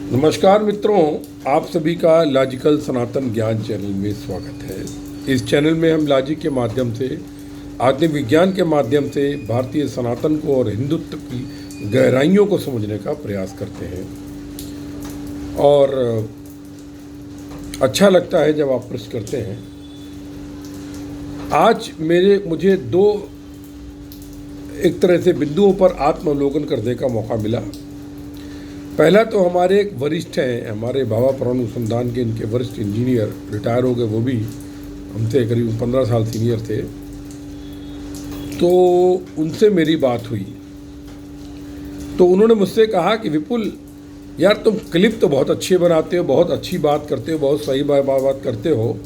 नमस्कार मित्रों, आप सभी का लॉजिकल सनातन ज्ञान चैनल में स्वागत है। इस चैनल में हम लॉजिक के माध्यम से, आत्म विज्ञान के माध्यम से भारतीय सनातन को और हिंदुत्व की गहराइयों को समझने का प्रयास करते हैं। और अच्छा लगता है जब आप प्रश्न करते हैं। आज मुझे दो एक तरह से बिंदुओं पर आत्मावलोकन करने का मौका मिला। पहला तो हमारे एक वरिष्ठ हैं, हमारे बाबा परमाणु अनुसंधान के इनके वरिष्ठ इंजीनियर रिटायर हो गए, वो भी हमसे करीब 15 साल सीनियर थे। तो उनसे मेरी बात हुई तो उन्होंने मुझसे कहा कि विपुल यार, तुम क्लिप तो बहुत अच्छे बनाते हो, बहुत अच्छी बात करते हो, बहुत सही बात करते हो,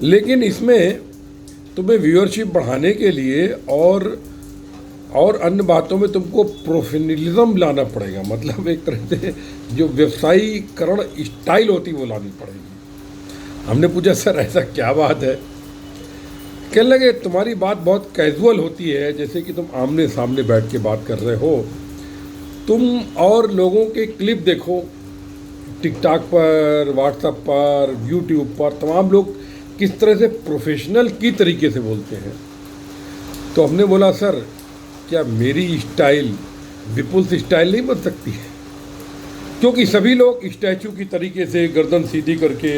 लेकिन इसमें तुम्हें व्यूअरशिप बढ़ाने के लिए और अन्य बातों में तुमको प्रोफेशनलिज्म लाना पड़ेगा। मतलब एक तरह से जो व्यवसायीकरण स्टाइल होती वो लानी पड़ेगी। हमने पूछा सर ऐसा क्या बात है? कहने लगे तुम्हारी बात बहुत कैजुअल होती है, जैसे कि तुम आमने सामने बैठ के बात कर रहे हो। तुम और लोगों के क्लिप देखो, टिकटॉक पर, व्हाट्सएप पर, यूट्यूब पर, तमाम लोग किस तरह से प्रोफेशनल की तरीके से बोलते हैं। तो हमने बोला सर क्या मेरी स्टाइल विपुल से स्टाइल नहीं बन सकती है? क्योंकि सभी लोग स्टैचू की तरीके से गर्दन सीधी करके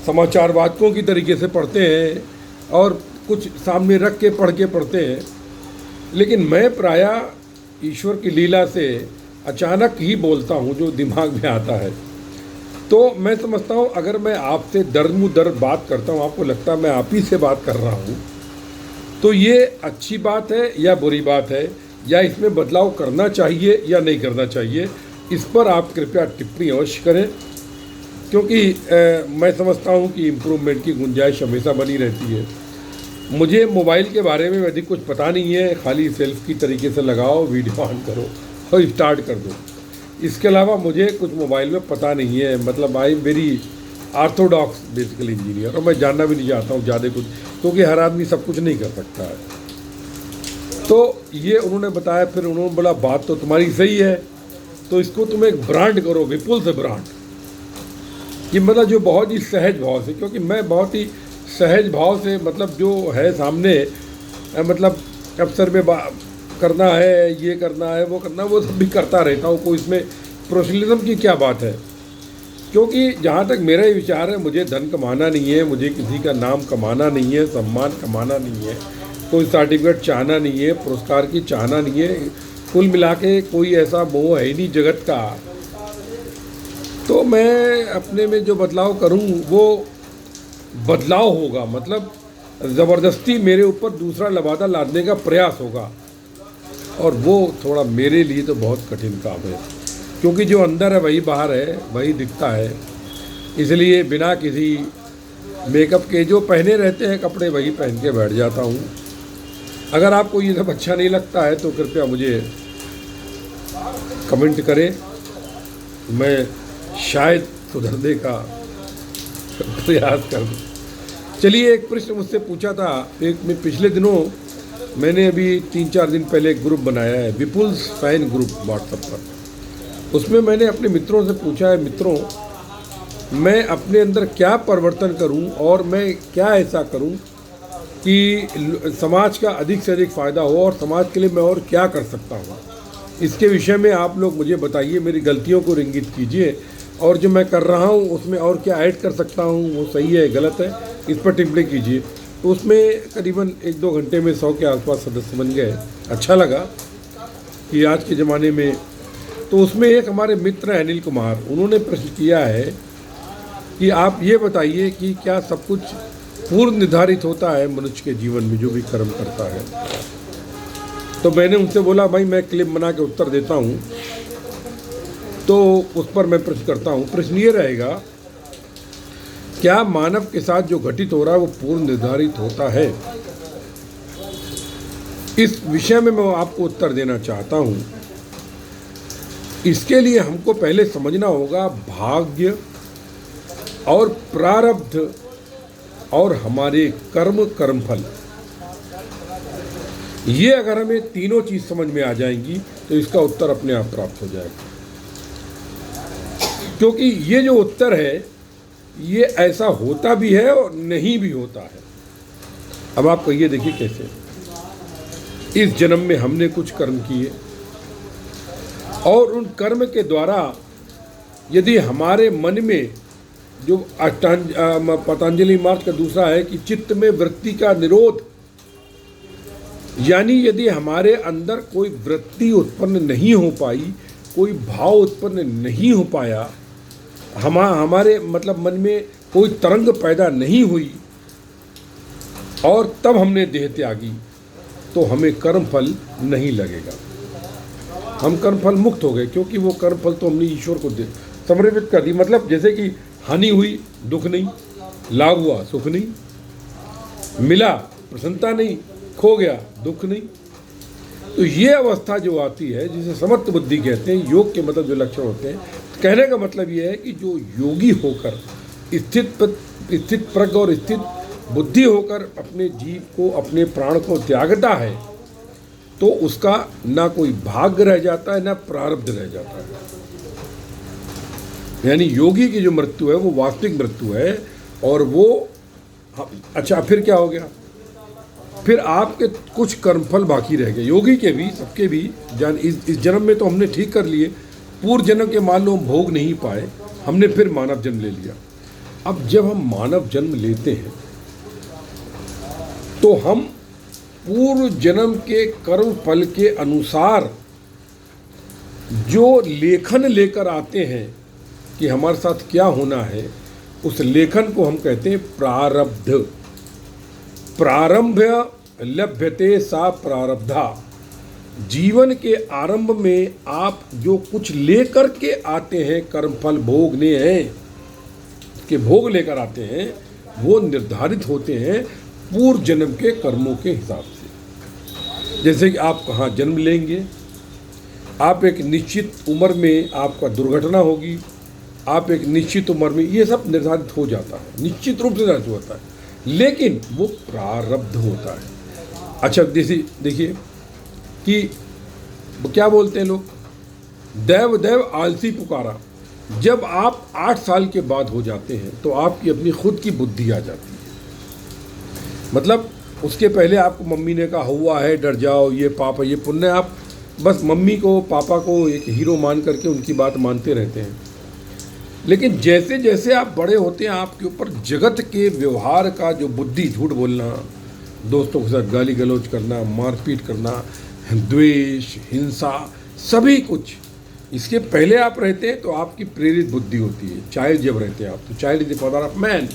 समाचार वाचकों की तरीके से पढ़ते हैं और कुछ सामने रख के पढ़ते हैं, लेकिन मैं प्रायः ईश्वर की लीला से अचानक ही बोलता हूँ जो दिमाग में आता है। तो मैं समझता हूँ अगर मैं आपसे दर बात करता हूँ, आपको लगता है मैं आप ही से बात कर रहा हूँ, तो ये अच्छी बात है या बुरी बात है, या इसमें बदलाव करना चाहिए या नहीं करना चाहिए, इस पर आप कृपया टिप्पणी अवश्य करें। क्योंकि मैं समझता हूँ कि इम्प्रूवमेंट की गुंजाइश हमेशा बनी रहती है। मुझे मोबाइल के बारे में अधिक कुछ पता नहीं है, खाली सेल्फ की तरीके से लगाओ, वीडियो ऑन करो और स्टार्ट कर दो। इसके अलावा मुझे कुछ मोबाइल में पता नहीं है। मतलब I very Orthodox basically engineer, और मैं जानना भी नहीं चाहता हूँ ज़्यादा कुछ, क्योंकि हर आदमी सब कुछ नहीं कर सकता है। तो ये उन्होंने बताया। फिर उन्होंने बोला बात तो तुम्हारी सही है, तो इसको तुम एक ब्रांड करो, विपुल से ब्रांड। ये मतलब जो बहुत ही सहज भाव से, क्योंकि मैं बहुत ही सहज भाव से, मतलब जो है सामने, मतलब अवसर में करना है, ये करना है, वो करना है, वो सब भी करता रहता हूँ। कोई इसमें प्रोफेशनलिज्म की क्या बात है? क्योंकि जहाँ तक मेरा ही विचार है, मुझे धन कमाना नहीं है, मुझे किसी का नाम कमाना नहीं है, सम्मान कमाना नहीं है, कोई सर्टिफिकेट चाहना नहीं है, पुरस्कार की चाहना नहीं है। कुल मिला के कोई ऐसा मोह है ही नहीं जगत का। तो मैं अपने में जो बदलाव करूँ वो बदलाव होगा, मतलब ज़बरदस्ती मेरे ऊपर दूसरा लबादा लादने का प्रयास होगा, और वो थोड़ा मेरे लिए तो बहुत कठिन काम है। क्योंकि जो अंदर है वही बाहर है, वही दिखता है। इसलिए बिना किसी मेकअप के जो पहने रहते हैं कपड़े वही पहन के बैठ जाता हूँ। अगर आपको ये सब अच्छा नहीं लगता है तो कृपया मुझे कमेंट करें, मैं शायद सुधरने का प्रयास कर दूँ। चलिए, एक प्रश्न मुझसे पूछा था मैं पिछले दिनों मैंने अभी 3-4 दिन पहले एक ग्रुप बनाया है, विपुल्स फैन ग्रुप व्हाट्सएप पर। उसमें मैंने अपने मित्रों से पूछा है, मित्रों मैं अपने अंदर क्या परिवर्तन करूं और मैं क्या ऐसा करूं कि समाज का अधिक से अधिक फ़ायदा हो, और समाज के लिए मैं और क्या कर सकता हूं। इसके विषय में आप लोग मुझे बताइए, मेरी गलतियों को इंगित कीजिए, और जो मैं कर रहा हूं उसमें और क्या ऐड कर सकता हूं, वो सही है गलत है, इस पर टिप्पणी कीजिए। तो उसमें करीबन 1-2 घंटे में 100 के आसपास सदस्य बन गए। अच्छा लगा कि आज के ज़माने में। तो उसमें एक हमारे मित्र हैं अनिल कुमार, उन्होंने प्रश्न किया है कि आप ये बताइए कि क्या सब कुछ पूर्व निर्धारित होता है मनुष्य के जीवन में जो भी कर्म करता है? तो मैंने उनसे बोला भाई मैं क्लिप बना के उत्तर देता हूँ, तो उस पर मैं प्रश्न करता हूँ। प्रश्न ये रहेगा, क्या मानव के साथ जो घटित हो रहा है वो पूर्व निर्धारित होता है? इस विषय में मैं आपको उत्तर देना चाहता हूँ। इसके लिए हमको पहले समझना होगा भाग्य और प्रारब्ध और हमारे कर्मफल। ये अगर हमें तीनों चीज़ समझ में आ जाएंगी तो इसका उत्तर अपने आप प्राप्त हो जाएगा। क्योंकि ये जो उत्तर है ये ऐसा होता भी है और नहीं भी होता है। अब आप कहिए, देखिए कैसे। इस जन्म में हमने कुछ कर्म किए और उन कर्म के द्वारा यदि हमारे मन में जो पतंजलि मार्ग का दूसरा है कि चित्त में वृत्ति का निरोध, यानी यदि हमारे अंदर कोई वृत्ति उत्पन्न नहीं हो पाई, कोई भाव उत्पन्न नहीं हो पाया, हमारे मतलब मन में कोई तरंग पैदा नहीं हुई और तब हमने देह त्यागी, तो हमें कर्मफल नहीं लगेगा। हम कर्मफल मुक्त हो गए, क्योंकि वो कर्मफल तो हमने ईश्वर को समर्पित कर दी। मतलब जैसे कि हानि हुई, दुख नहीं, लाभ हुआ, सुख नहीं, मिला, प्रसन्नता नहीं, खो गया, दुख नहीं। तो ये अवस्था जो आती है, जिसे समर्थ बुद्धि कहते हैं, योग के मतलब जो लक्षण होते हैं, कहने का मतलब ये है कि जो योगी होकर स्थित प्रज्ञ और स्थित बुद्धि होकर अपने जीव को, अपने प्राण को त्यागता है, तो उसका ना कोई भाग्य रह जाता है, ना प्रारब्ध रह जाता है। यानी योगी की जो मृत्यु है वो वास्तविक मृत्यु है। और वो अच्छा, फिर क्या हो गया? फिर आपके कुछ कर्मफल बाकी रह गए, योगी के भी, सबके भी। इस जन्म में तो हमने ठीक कर लिए, पूर्व जन्म के मान लो हम भोग नहीं पाए, हमने फिर मानव जन्म ले लिया। अब जब हम मानव जन्म लेते हैं तो हम पूर्व जन्म के कर्म फल के अनुसार जो लेखन लेकर आते हैं कि हमारे साथ क्या होना है, उस लेखन को हम कहते हैं प्रारब्ध। प्रारंभ लभ्यते सा प्रारब्धा। जीवन के आरंभ में आप जो कुछ लेकर के आते हैं, कर्मफल भोगने हैं, के भोग लेकर आते हैं, वो निर्धारित होते हैं पूर्व जन्म के कर्मों के हिसाब से। जैसे कि आप कहाँ जन्म लेंगे, आप एक निश्चित उम्र में आपका दुर्घटना होगी, आप एक निश्चित उम्र में, ये सब निर्धारित हो जाता है, निश्चित रूप से निर्धारित होता है, लेकिन वो प्रारब्ध होता है। अच्छा देखिए कि क्या बोलते हैं लोग, दैव दैव आलसी पुकारा। जब आप 8 साल के बाद हो जाते हैं तो आपकी अपनी खुद की बुद्धि आ जाती है। मतलब उसके पहले आपको मम्मी ने कहा हुआ है, डर जाओ, ये पाप है, ये पुण्य है, आप बस मम्मी को, पापा को एक हीरो मान करके उनकी बात मानते रहते हैं। लेकिन जैसे जैसे आप बड़े होते हैं, आपके ऊपर जगत के व्यवहार का जो बुद्धि, झूठ बोलना, दोस्तों के साथ गाली गलौज करना, मारपीट करना, द्वेष, हिंसा, सभी कुछ, इसके पहले आप रहते हैं तो आपकी प्रेरित बुद्धि होती है। चाइल्ड जब रहते हैं आप, तो child is the father of man,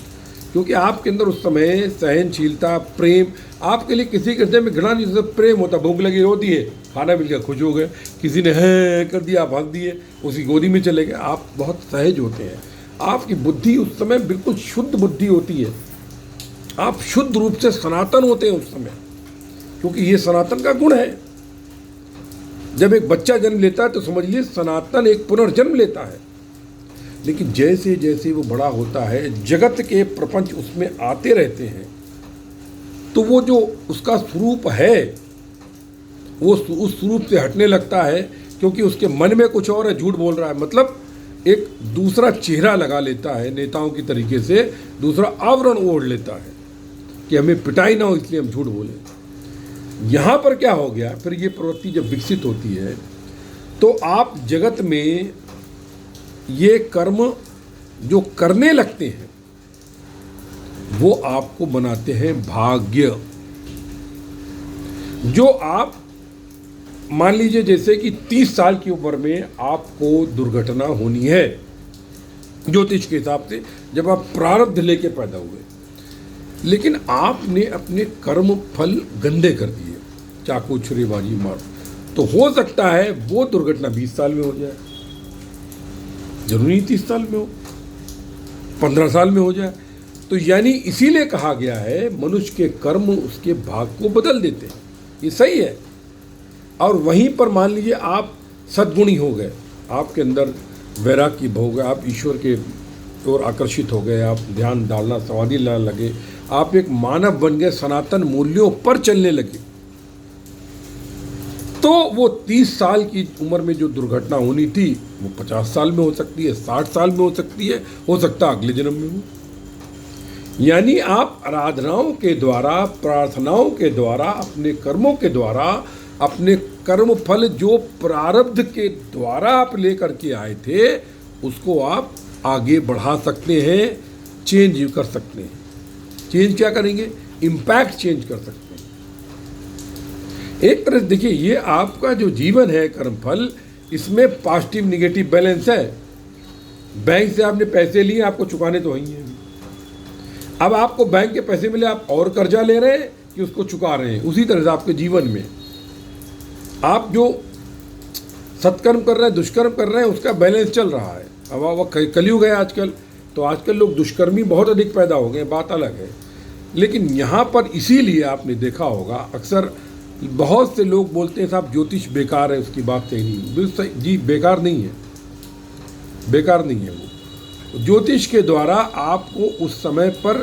क्योंकि आपके अंदर उस समय सहनशीलता, प्रेम, आपके लिए किसी के हृदय में घृणा नहीं, प्रेम होता। भूख लगी होती है, खाना मिल गया, खुश हो गए, किसी ने है कर दिया, भाग दिए, उसी गोदी में चले गए, आप बहुत सहज होते हैं। आपकी बुद्धि उस समय बिल्कुल शुद्ध बुद्धि होती है, आप शुद्ध रूप से सनातन होते हैं उस समय, क्योंकि ये सनातन का गुण है। जब एक बच्चा जन्म लेता है तो समझ लीजिए सनातन एक पुनर्जन्म लेता है। लेकिन जैसे जैसे वो बड़ा होता है, जगत के प्रपंच उसमें आते रहते हैं, तो वो जो उसका स्वरूप है वो उस स्वरूप से हटने लगता है, क्योंकि उसके मन में कुछ और है, झूठ बोल रहा है। मतलब एक दूसरा चेहरा लगा लेता है, नेताओं की तरीके से दूसरा आवरण ओढ़ लेता है कि हमें पिटाई ना हो इसलिए हम झूठ बोलें। यहाँ पर क्या हो गया, फिर ये प्रवृत्ति जब विकसित होती है तो आप जगत में ये कर्म जो करने लगते हैं वो आपको बनाते हैं भाग्य। जो आप मान लीजिए जैसे कि 30 साल की उम्र में आपको दुर्घटना होनी है ज्योतिष के हिसाब से, जब आप प्रारब्ध लेके पैदा हुए, लेकिन आपने अपने कर्म फल गंदे कर दिए, चाकू छुरीबाजी मार, तो हो सकता है वो दुर्घटना 20 साल में हो जाए, जरूरी 30 साल में हो, 15 साल में हो जाए। तो यानी इसीलिए कहा गया है मनुष्य के कर्म उसके भाग को बदल देते हैं, ये सही है। और वहीं पर मान लीजिए आप सद्गुणी हो गए, आपके अंदर वैराग्य की भोग है, आप ईश्वर के ओर आकर्षित हो गए, आप ध्यान डालना, समाधि लाने लगे, आप एक मानव बन गए, सनातन मूल्यों पर चलने लगे, तो वो 30 साल की उम्र में जो दुर्घटना होनी थी वो 50 साल में हो सकती है, 60 साल में हो सकती है, हो सकता है अगले जन्म में हो। यानी आप आराधनाओं के द्वारा, प्रार्थनाओं के द्वारा, अपने कर्मों के द्वारा, अपने कर्म फल जो प्रारब्ध के द्वारा आप लेकर के आए थे उसको आप आगे बढ़ा सकते हैं, चेंज कर सकते हैं। चेंज क्या करेंगे? इम्पैक्ट चेंज कर सकते हैं। एक तरह से देखिए, ये आपका जो जीवन है कर्मफल, इसमें पॉजिटिव निगेटिव बैलेंस है। बैंक से आपने पैसे लिए, आपको चुकाने तो वही हैं। अब आपको बैंक के पैसे मिले, आप और कर्जा ले रहे हैं कि उसको चुका रहे हैं। उसी तरह से आपके जीवन में आप जो सत्कर्म कर रहे हैं, दुष्कर्म कर रहे हैं, उसका बैलेंस चल रहा है। अब वह कलयुग है आजकल, तो आजकल लोग दुष्कर्मी बहुत अधिक पैदा हो गए, बात अलग है। लेकिन यहाँ पर इसीलिए आपने देखा होगा, अक्सर बहुत से लोग बोलते हैं साहब ज्योतिष बेकार है, उसकी बात सही नहीं। बिल्कुल जी, बेकार नहीं है, बेकार नहीं है। वो ज्योतिष के द्वारा आपको उस समय पर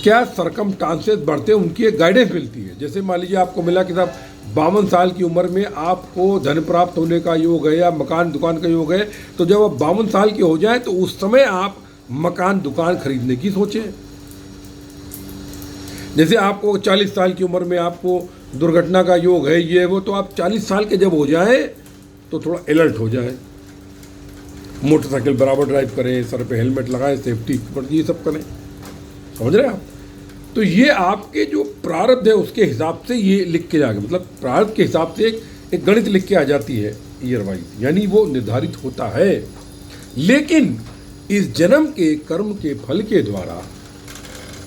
क्या सरकमस्टांसेस बढ़ते हैं, उनकी एक गाइडेंस मिलती है। जैसे मान लीजिए आपको मिला कि साहब 52 साल की उम्र में आपको धन प्राप्त होने का योग है या मकान दुकान का योग है, तो जब आप 52 साल के हो जाए तो उस समय आप मकान दुकान खरीदने की सोचें। जैसे आपको 40 साल की उम्र में आपको दुर्घटना का योग है, ये वो, तो आप 40 साल के जब हो जाए तो थोड़ा अलर्ट हो जाए, मोटरसाइकिल बराबर ड्राइव करें, सर पे हेलमेट लगाएं, सेफ्टी पर ये सब करें। समझ रहे हैं आप? तो ये आपके जो प्रारब्ध है उसके हिसाब से ये लिख के जाएगा, मतलब प्रारब्ध के हिसाब से एक गणित लिख के आ जाती है ईयर वाइज, यानी वो निर्धारित होता है। लेकिन इस जन्म के कर्म के फल के द्वारा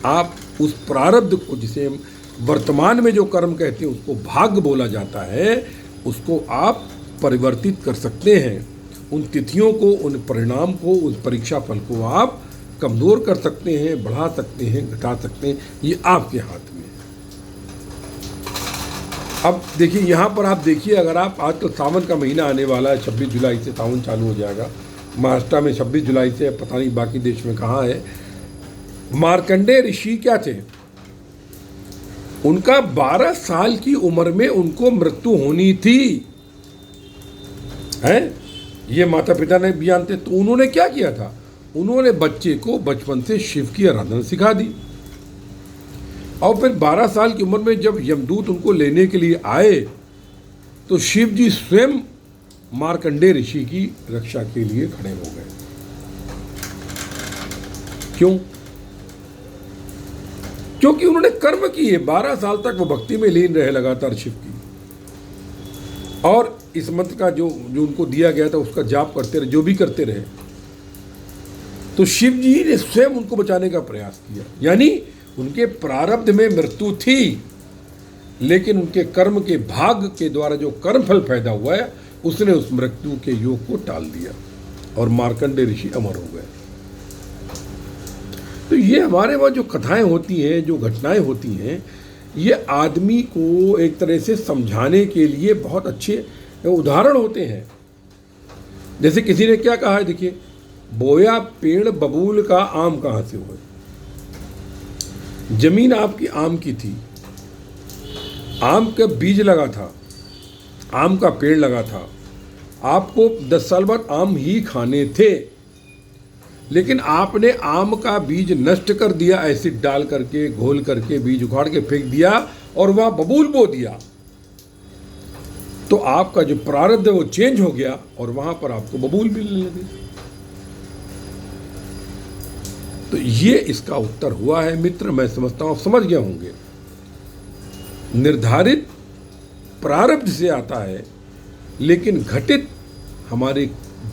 आप उस प्रारब्ध को, जिसे हम वर्तमान में जो कर्म कहते हैं उसको भाग्य बोला जाता है, उसको आप परिवर्तित कर सकते हैं। उन तिथियों को, उन परिणाम को, उस परीक्षा फल को आप कमज़ोर कर सकते हैं, बढ़ा सकते हैं, घटा सकते हैं। ये आपके हाथ में है। अब देखिए, यहाँ पर आप देखिए, अगर आप आज तो सावन का महीना आने वाला है, 26 जुलाई से सावन चालू हो जाएगा। महाराष्ट्र में 26 जुलाई से, पता नहीं बाकी देश में कहाँ है। मार्कंडेय ऋषि क्या थे? उनका 12 साल की उम्र में उनको मृत्यु होनी थी, है? ये माता पिता ने भी जानते। तो उन्होंने क्या किया था? उन्होंने बच्चे को बचपन से शिव की आराधना सिखा दी, और फिर 12 साल की उम्र में जब यमदूत उनको लेने के लिए आए तो शिव जी स्वयं मार्कंडेय ऋषि की रक्षा के लिए खड़े हो गए। क्यों? क्योंकि उन्होंने कर्म किए। 12 साल तक वो भक्ति में लीन रहे लगातार शिव की, और इस मंत्र का जो उनको दिया गया था उसका जाप करते रहे, जो भी करते रहे। तो शिव जी ने स्वयं उनको बचाने का प्रयास किया। यानी उनके प्रारब्ध में मृत्यु थी, लेकिन उनके कर्म के भाग के द्वारा जो कर्मफल पैदा हुआ है उसने उस मृत्यु के योग को टाल दिया, और मार्कंडेय ऋषि अमर हो गए। तो ये हमारे वहाँ जो कथाएं होती हैं, जो घटनाएं होती हैं, ये आदमी को एक तरह से समझाने के लिए बहुत अच्छे उदाहरण होते हैं। जैसे किसी ने क्या कहा है, देखिए, बोया पेड़ बबूल का, आम कहाँ से हुए? जमीन आपकी आम की थी, आम का बीज लगा था, आम का पेड़ लगा था, आपको 10 साल बाद आम ही खाने थे, लेकिन आपने आम का बीज नष्ट कर दिया, एसिड डाल करके, घोल करके, बीज उखाड़ के फेंक दिया और वहाँ बबूल बो दिया। तो आपका जो प्रारब्ध है वो चेंज हो गया और वहाँ पर आपको बबूल मिलने लगे। तो ये इसका उत्तर हुआ है मित्र। मैं समझता हूँ आप समझ गए होंगे। निर्धारित प्रारब्ध से आता है, लेकिन घटित हमारे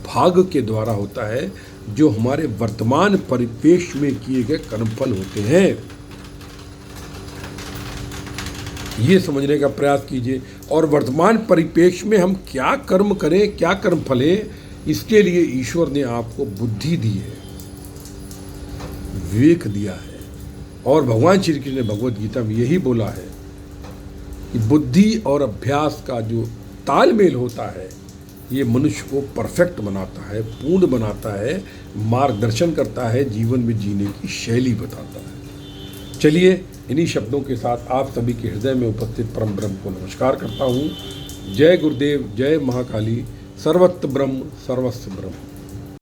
भाग्य के द्वारा होता है, जो हमारे वर्तमान परिवेश में किए गए कर्मफल होते हैं। ये समझने का प्रयास कीजिए, और वर्तमान परिपेक्ष में हम क्या कर्म करें, क्या कर्म फलें, इसके लिए ईश्वर ने आपको बुद्धि दी है, विवेक दिया है। और भगवान श्री कृष्ण ने भगवद गीता में यही बोला है कि बुद्धि और अभ्यास का जो तालमेल होता है, ये मनुष्य को परफेक्ट बनाता है, पूर्ण बनाता है, मार्गदर्शन करता है, जीवन में जीने की शैली बताता है। चलिए, इन्हीं शब्दों के साथ आप सभी के हृदय में उपस्थित परम ब्रह्म को नमस्कार करता हूँ। जय गुरुदेव, जय महाकाली, सर्वत्र ब्रह्म सर्वस्व ब्रह्म।